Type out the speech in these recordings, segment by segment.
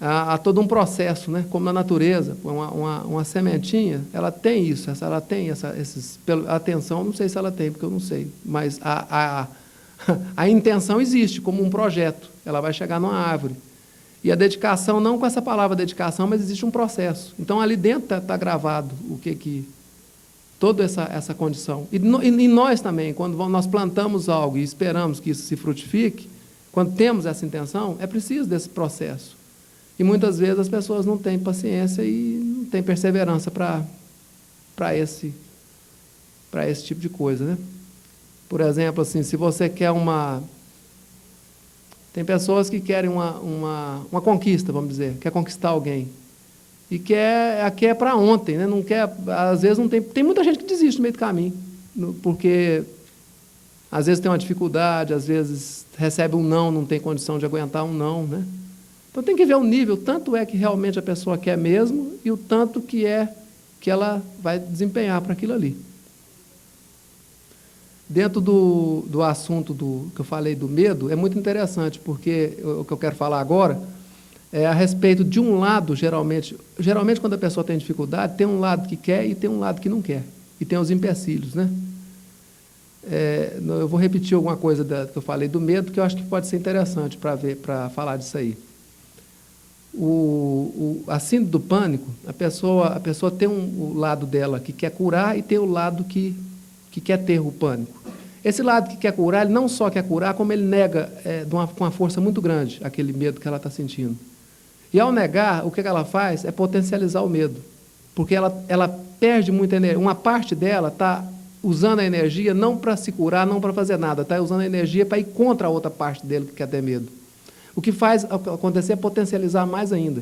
Há todo um processo, né? Como na natureza, uma sementinha, ela tem isso, ela tem a atenção, não sei se ela tem, porque eu não sei, mas a intenção existe como um projeto, ela vai chegar numa árvore. E a dedicação, não com essa palavra dedicação, mas existe um processo. Então, ali dentro está gravado toda essa condição. E nós também, quando nós plantamos algo e esperamos que isso se frutifique, quando temos essa intenção, é preciso desse processo. E muitas vezes as pessoas não têm paciência e não têm perseverança para esse tipo de coisa, né? Por exemplo, assim, se você quer tem pessoas que querem uma conquista, vamos dizer, quer conquistar alguém. E quer para ontem, né? Não quer, às vezes não tem. Tem muita gente que desiste no meio do caminho, porque às vezes tem uma dificuldade, às vezes recebe um não tem condição de aguentar um não, né? Então tem que ver o nível, tanto é que realmente a pessoa quer mesmo e o tanto que ela vai desempenhar para aquilo ali. Dentro do assunto que eu falei do medo, é muito interessante, porque o que eu quero falar agora é a respeito de um lado, geralmente quando a pessoa tem dificuldade, tem um lado que quer e tem um lado que não quer. E tem os empecilhos, né? Eu vou repetir alguma coisa que eu falei do medo, que eu acho que pode ser interessante para falar disso aí. A síndrome do pânico, a pessoa tem o lado dela que quer curar e tem o lado que quer ter o pânico. Esse lado que quer curar, ele não só quer curar, como ele nega com uma força muito grande aquele medo que ela está sentindo. E ao negar, o que ela faz é potencializar o medo, porque ela perde muita energia. Uma parte dela está usando a energia não para se curar, não para fazer nada, está usando a energia para ir contra a outra parte dele que quer ter medo. O que faz acontecer é potencializar mais ainda.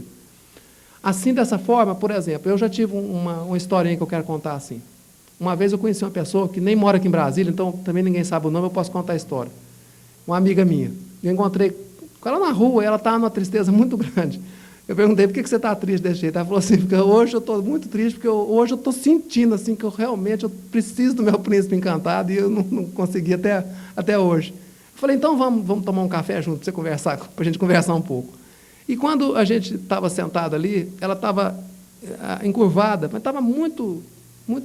Assim, dessa forma, por exemplo, eu já tive uma historinha que eu quero contar assim. Uma vez eu conheci uma pessoa que nem mora aqui em Brasília, então também ninguém sabe o nome, eu posso contar a história. Uma amiga minha. Eu encontrei com ela na rua, e ela estava numa tristeza muito grande. Eu perguntei, por que você está triste desse jeito? Ela falou assim, porque hoje eu estou muito triste, porque hoje eu estou sentindo assim, que eu preciso do meu príncipe encantado, e eu não consegui até hoje. Eu falei, então vamos tomar um café junto, para a gente conversar um pouco. E quando a gente estava sentado ali, ela estava encurvada, mas estava muito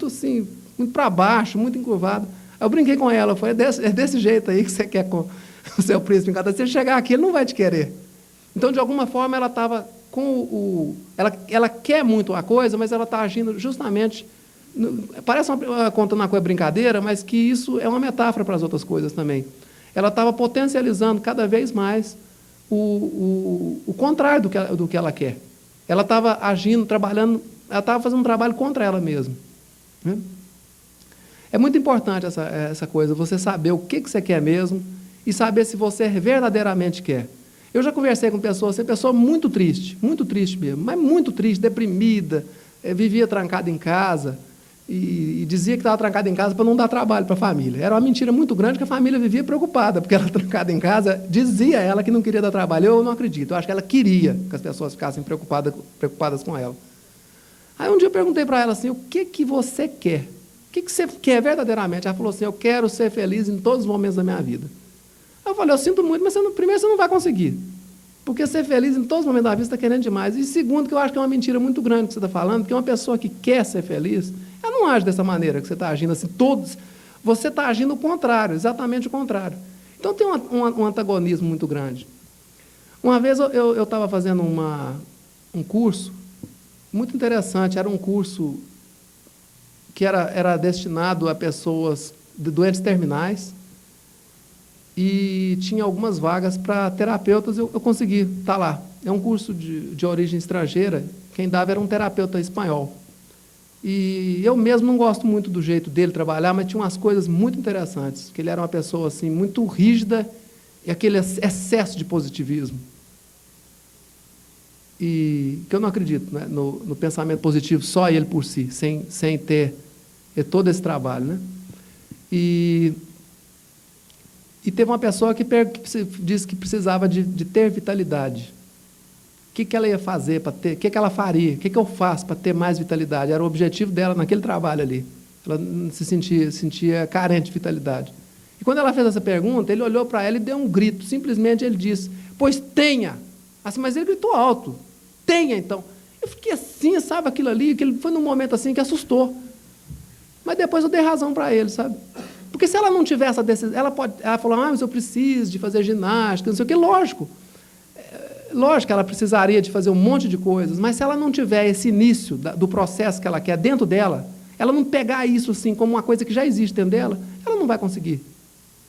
assim, muito para baixo, muito encurvada. Eu brinquei com ela, eu falei, é desse jeito aí que você quer com o seu príncipe encantado. Se ele chegar aqui, ele não vai te querer. Então, de alguma forma, ela estava ela quer muito a coisa, mas ela está agindo justamente... Parece contando uma coisa brincadeira, mas que isso é uma metáfora para as outras coisas também. Ela estava potencializando cada vez mais o contrário do que ela quer. Ela estava agindo, trabalhando, ela estava fazendo um trabalho contra ela mesma. Né? É muito importante essa coisa, você saber o que você quer mesmo e saber se você verdadeiramente quer. Eu já conversei com pessoas muito triste mesmo, mas muito triste, deprimida, vivia trancada em casa e dizia que estava trancada em casa para não dar trabalho para a família. Era uma mentira muito grande que a família vivia preocupada, porque ela trancada em casa, dizia ela que não queria dar trabalho. Eu não acredito, eu acho que ela queria que as pessoas ficassem preocupadas com ela. Aí um dia eu perguntei para ela assim, o que você quer? O que você quer verdadeiramente? Ela falou assim, eu quero ser feliz em todos os momentos da minha vida. Eu falei, eu sinto muito, mas primeiro você não vai conseguir. Porque ser feliz em todos os momentos da vida você está querendo demais. E segundo, que eu acho que é uma mentira muito grande que você está falando, porque uma pessoa que quer ser feliz, ela não age dessa maneira que você está agindo assim, você está agindo o contrário, exatamente o contrário. Então tem um antagonismo muito grande. Uma vez eu estava fazendo um curso muito interessante, era um curso que era destinado a pessoas de doentes terminais, e tinha algumas vagas para terapeutas, eu consegui estar lá. É um curso de origem estrangeira, quem dava era um terapeuta espanhol. E eu mesmo não gosto muito do jeito dele trabalhar, mas tinha umas coisas muito interessantes, que ele era uma pessoa assim, muito rígida, e aquele excesso de positivismo. E que eu não acredito, né, no pensamento positivo, só ele por si, sem ter todo esse trabalho. Né? E teve uma pessoa que disse que precisava de ter vitalidade. O que ela ia fazer para ter? O que ela faria? O que eu faço para ter mais vitalidade? Era o objetivo dela naquele trabalho ali. Ela se sentia carente de vitalidade. E quando ela fez essa pergunta, ele olhou para ela e deu um grito. Simplesmente ele disse, pois tenha. Assim, mas ele gritou alto. tenha, então. Eu fiquei assim, sabe, aquilo ali, que foi num momento assim que assustou. Mas depois eu dei razão para ele, sabe? Porque se ela não tiver essa decisão, ela falou, mas eu preciso de fazer ginástica, não sei o quê, lógico. Lógico que ela precisaria de fazer um monte de coisas, mas se ela não tiver esse início do processo que ela quer dentro dela, ela não pegar isso assim como uma coisa que já existe dentro dela, ela não vai conseguir.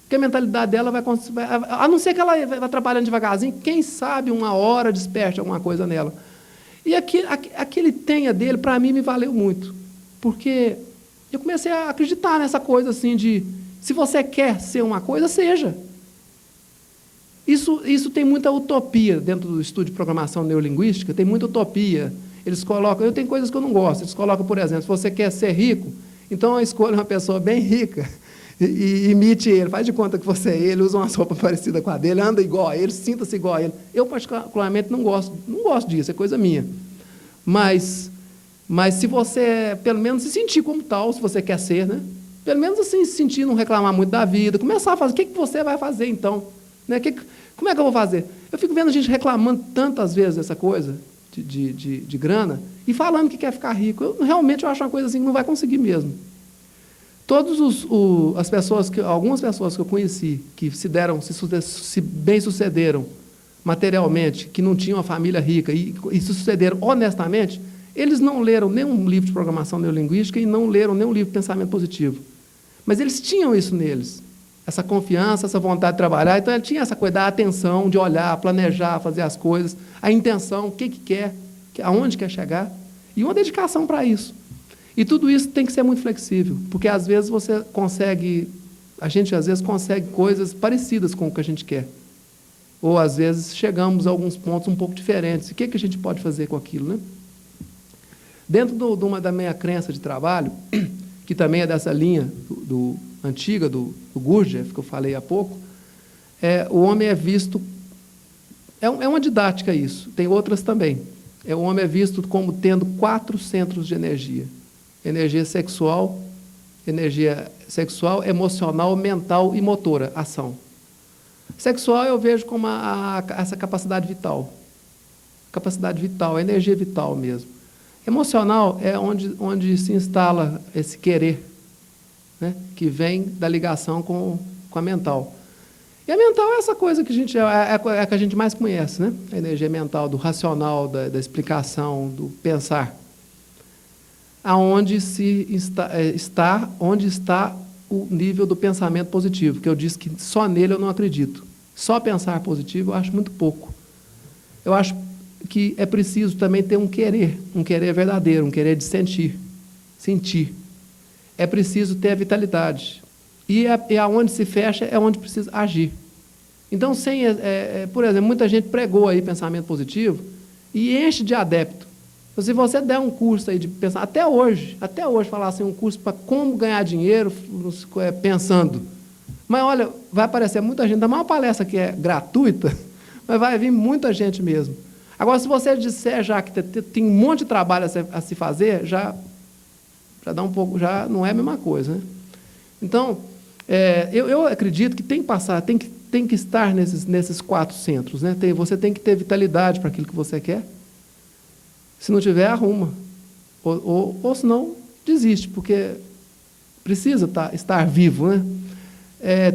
Porque a mentalidade dela vai... A não ser que ela vá trabalhando devagarzinho, quem sabe uma hora desperte alguma coisa nela. E aquele tenha dele, para mim, me valeu muito. Porque eu comecei a acreditar nessa coisa assim de, se você quer ser uma coisa, seja. Isso tem muita utopia dentro do estudo de programação neurolinguística, tem muita utopia. Eles colocam, eu tenho coisas que eu não gosto, eles colocam, por exemplo, se você quer ser rico, então escolha uma pessoa bem rica e imite ele, faz de conta que você é ele, usa uma roupa parecida com a dele, anda igual a ele, sinta-se igual a ele. Eu, particularmente, não gosto disso, é coisa minha. Mas se você, pelo menos, se sentir como tal, se você quer ser, né? Pelo menos assim, se sentir, não reclamar muito da vida, começar a fazer, o que você vai fazer, então? Né? Como é que eu vou fazer? Eu fico vendo a gente reclamando tantas vezes dessa coisa de grana e falando que quer ficar rico. Realmente eu acho uma coisa assim que não vai conseguir mesmo. Algumas pessoas que eu conheci, que se bem-sucederam materialmente, que não tinham uma família rica e se sucederam honestamente, eles não leram nenhum livro de programação neurolinguística e não leram nenhum livro de pensamento positivo. Mas eles tinham isso neles. Essa confiança, essa vontade de trabalhar. Então, ele tinha essa coisa da atenção, de olhar, planejar, fazer as coisas, a intenção, o que quer, aonde quer chegar, e uma dedicação para isso. E tudo isso tem que ser muito flexível, porque, às vezes, a gente, às vezes, consegue coisas parecidas com o que a gente quer. Ou, às vezes, chegamos a alguns pontos um pouco diferentes. O que a gente pode fazer com aquilo, né? Dentro da minha crença de trabalho, que também é dessa linha antiga do Gurdjieff, que eu falei há pouco, o homem é visto... É uma didática isso, tem outras também. O homem é visto como tendo 4 centros de energia. Energia sexual, emocional, mental e motora, ação. Sexual eu vejo como essa capacidade vital. Capacidade vital, energia vital mesmo. Emocional é onde se instala esse querer, né, que vem da ligação com a mental. E a mental é essa coisa que a que a gente mais conhece, né? A energia mental, do racional, da explicação, do pensar. Aonde onde está o nível do pensamento positivo, que eu disse que só nele eu não acredito. Só pensar positivo eu acho muito pouco. Eu acho que é preciso também ter um querer verdadeiro, um querer de sentir. É preciso ter a vitalidade. E aonde se fecha é onde precisa agir. Então, por exemplo, muita gente pregou aí pensamento positivo e enche de adepto. Então, se você der um curso aí de pensar, até hoje falar assim, um curso para como ganhar dinheiro pensando. Mas olha, vai aparecer muita gente, da maior palestra que é gratuita, mas vai vir muita gente mesmo. Agora, se você disser já que tem um monte de trabalho a se fazer, já dá um pouco, já não é a mesma coisa, né? Então, eu acredito que tem que estar nesses 4 centros, né? Você tem que ter vitalidade para aquilo que você quer. Se não tiver, arruma. Ou se não, desiste, porque precisa estar vivo, né?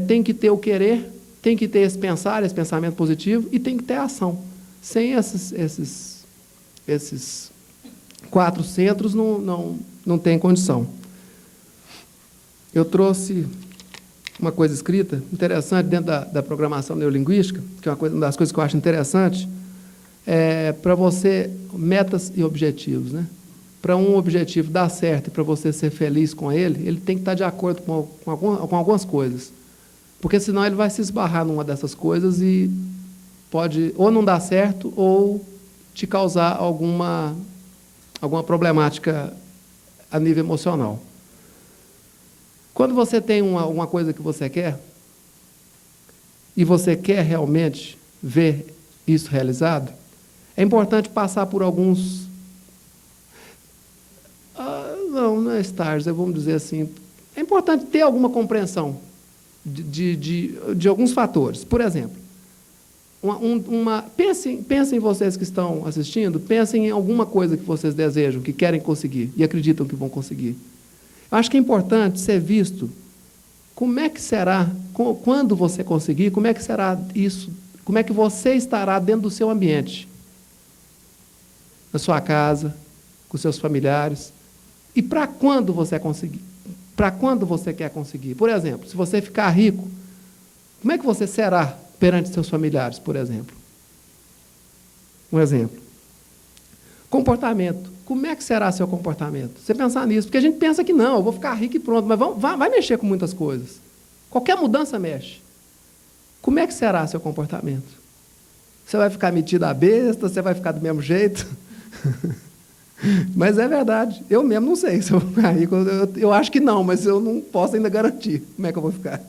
Tem que ter o querer, tem que ter esse pensamento positivo e tem que ter a ação. Sem esses 4 centros, não tem condição. Eu trouxe uma coisa escrita interessante dentro da programação neurolinguística, que é uma das coisas que eu acho interessante, para você, metas e objetivos, né? Para um objetivo dar certo e para você ser feliz com ele tem que estar de acordo com algumas coisas. Porque senão ele vai se esbarrar numa dessas coisas e pode ou não dar certo ou te causar alguma problemática a nível emocional. Quando você tem uma coisa que você quer, e você quer realmente ver isso realizado, é importante passar por alguns... não é estágios, vamos dizer assim. É importante ter alguma compreensão de alguns fatores. Por exemplo, Pensem em vocês que estão assistindo, pensem em alguma coisa que vocês desejam, que querem conseguir e acreditam que vão conseguir. Eu acho que é importante ser visto como é que será, quando você conseguir, como é que será isso, como é que você estará dentro do seu ambiente, na sua casa, com seus familiares, e para quando você conseguir, para quando você quer conseguir. Por exemplo, se você ficar rico, como é que você será perante seus familiares, por exemplo? Um exemplo. Comportamento. Como é que será seu comportamento? Você pensar nisso, porque a gente pensa que não, eu vou ficar rico e pronto, mas vai mexer com muitas coisas. Qualquer mudança mexe. Como é que será seu comportamento? Você vai ficar metido à besta, você vai ficar do mesmo jeito? Mas é verdade, eu mesmo não sei se eu vou ficar rico, eu acho que não, mas eu não posso ainda garantir como é que eu vou ficar.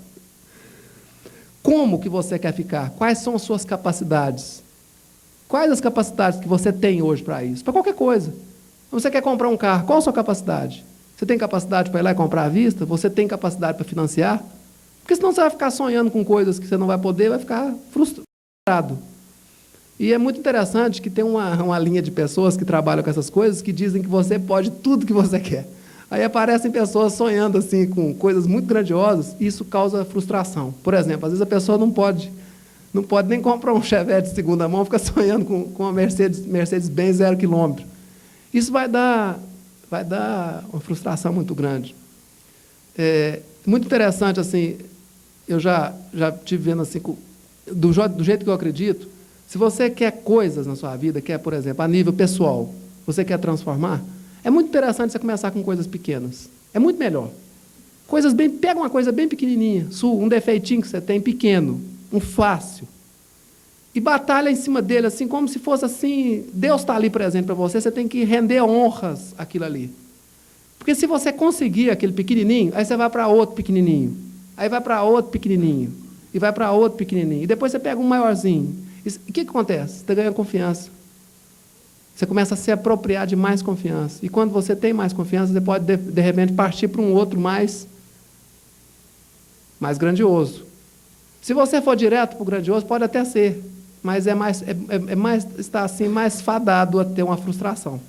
Como que você quer ficar? Quais são as suas capacidades? Quais as capacidades que você tem hoje para isso? Para qualquer coisa. Você quer comprar um carro, qual a sua capacidade? Você tem capacidade para ir lá e comprar à vista? Você tem capacidade para financiar? Porque senão você vai ficar sonhando com coisas que você não vai poder, vai ficar frustrado. E é muito interessante que tem uma linha de pessoas que trabalham com essas coisas que dizem que você pode tudo que você quer. Aí aparecem pessoas sonhando assim com coisas muito grandiosas e isso causa frustração. Por exemplo, às vezes a pessoa não pode nem comprar um Chevette de segunda mão, fica sonhando com uma Mercedes-Benz 0 km. Isso vai dar uma frustração muito grande. Muito interessante, assim, eu já estive vendo assim, do jeito que eu acredito. Se você quer coisas na sua vida, quer, por exemplo, a nível pessoal, você quer transformar, é muito interessante você começar com coisas pequenas. É muito melhor. Pega uma coisa bem pequenininha, um defeitinho que você tem pequeno, um fácil, e batalha em cima dele, assim, como se fosse assim, Deus está ali presente para você, você tem que render honras àquilo ali. Porque se você conseguir aquele pequenininho, aí você vai para outro pequenininho, aí vai para outro pequenininho, e vai para outro pequenininho, e depois você pega um maiorzinho. O que acontece? Você ganha confiança. Você começa a se apropriar de mais confiança. E quando você tem mais confiança, você pode, de repente, partir para um outro mais grandioso. Se você for direto para o grandioso, pode até ser, mas está assim, mais fadado a ter uma frustração.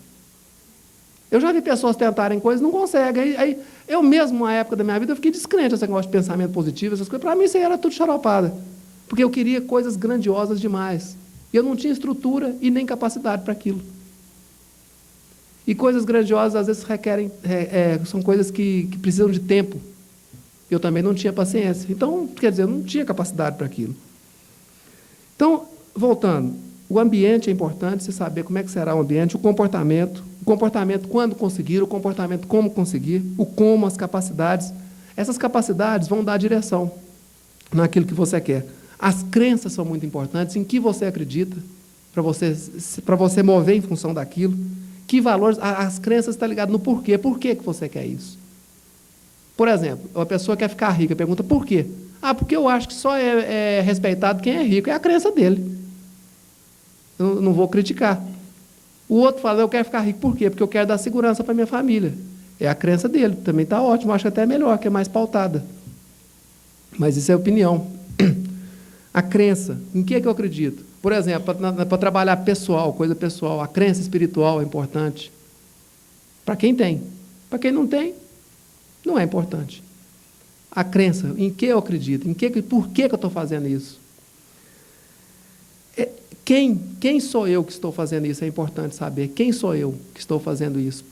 Eu já vi pessoas tentarem coisas e não conseguem. Aí, eu mesmo, na época da minha vida, eu fiquei descrente desse negócio de pensamento positivo, essas coisas. Para mim, isso aí era tudo xaropada. Porque eu queria coisas grandiosas demais. E eu não tinha estrutura e nem capacidade para aquilo. E coisas grandiosas, às vezes, são coisas que precisam de tempo. Eu também não tinha paciência. Então, quer dizer, eu não tinha capacidade para aquilo. Então, voltando, o ambiente é importante, você saber como é que será o ambiente, o comportamento quando conseguir, o comportamento como conseguir, o como, as capacidades. Essas capacidades vão dar direção naquilo que você quer. As crenças são muito importantes, em que você acredita, para você mover em função daquilo. Que valores, as crenças estão ligadas no porquê. Por que você quer isso? Por exemplo, uma pessoa quer ficar rica, pergunta por quê? Porque eu acho que só é respeitado quem é rico, é a crença dele. Eu não vou criticar. O outro fala, eu quero ficar rico, por quê? Porque eu quero dar segurança para minha família. É a crença dele, também está ótimo, acho que até é melhor, que é mais pautada. Mas isso é opinião. A crença, em que eu acredito? Por exemplo, para trabalhar pessoal, coisa pessoal, a crença espiritual é importante. Para quem tem. Para quem não tem, não é importante. A crença, em que eu acredito, por que eu estou fazendo isso? Quem sou eu que estou fazendo isso? É importante saber. Quem sou eu que estou fazendo isso?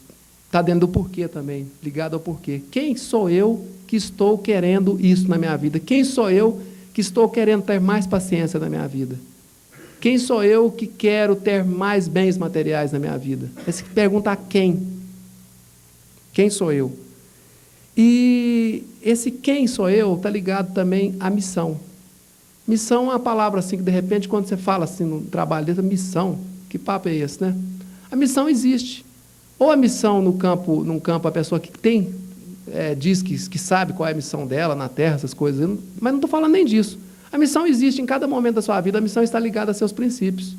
Está dentro do porquê também, ligado ao porquê. Quem sou eu que estou querendo isso na minha vida? Quem sou eu que estou querendo ter mais paciência na minha vida? Quem sou eu que quero ter mais bens materiais na minha vida? Essa pergunta a quem? Quem sou eu? E esse quem sou eu está ligado também à missão. Missão é uma palavra assim que, de repente, quando você fala assim no trabalho, missão, que papo é esse, né? A missão existe. Ou a missão num campo, a pessoa que tem, diz que sabe qual é a missão dela na Terra, essas coisas, mas não estou falando nem disso. A missão existe em cada momento da sua vida, a missão está ligada a seus princípios.